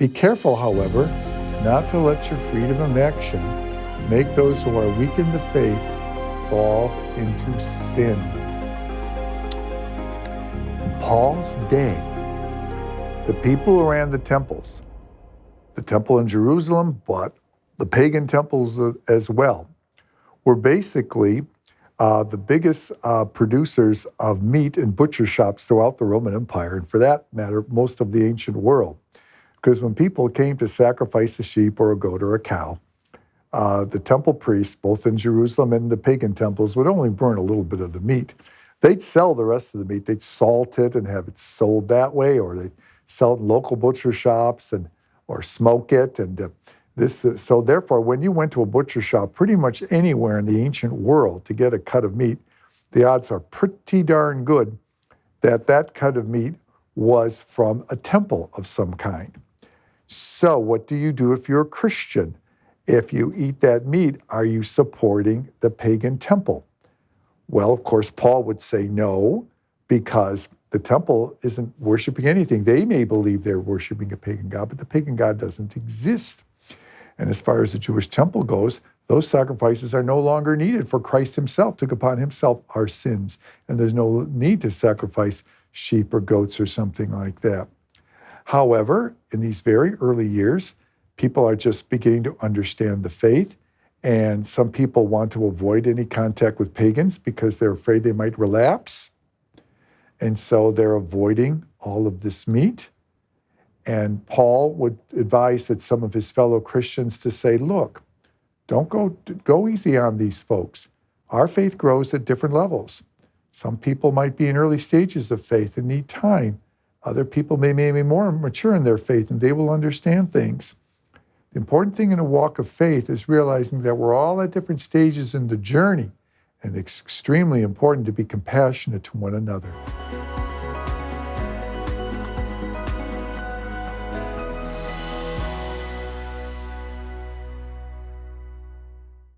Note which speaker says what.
Speaker 1: Be careful, however, not to let your freedom of action make those who are weak in the faith fall into sin. In Paul's day, the people who ran the temples, the temple in Jerusalem, but the pagan temples as well, were basically the biggest producers of meat and butcher shops throughout the Roman Empire, and for that matter, most of the ancient world. Because when people came to sacrifice a sheep or a goat or a cow, the temple priests, both in Jerusalem and the pagan temples, would only burn a little bit of the meat. They'd sell the rest of the meat. They'd salt it and have it sold that way, or they'd sell it in local butcher shops or smoke it. And so therefore, when you went to a butcher shop pretty much anywhere in the ancient world to get a cut of meat, the odds are pretty darn good that that cut of meat was from a temple of some kind. So what do you do if you're a Christian? If you eat that meat, are you supporting the pagan temple? Well, of course, Paul would say no, because the temple isn't worshiping anything. They may believe they're worshiping a pagan god, but the pagan god doesn't exist. And as far as the Jewish temple goes, those sacrifices are no longer needed, for Christ himself took upon himself our sins, and there's no need to sacrifice sheep or goats or something like that. However, in these very early years, people are just beginning to understand the faith, and some people want to avoid any contact with pagans because they're afraid they might relapse. And so they're avoiding all of this meat. And Paul would advise that some of his fellow Christians to say, look, don't go easy on these folks. Our faith grows at different levels. Some people might be in early stages of faith and need time. Other people may be more mature in their faith and they will understand things. The important thing in a walk of faith is realizing that we're all at different stages in the journey, and it's extremely important to be compassionate to one another.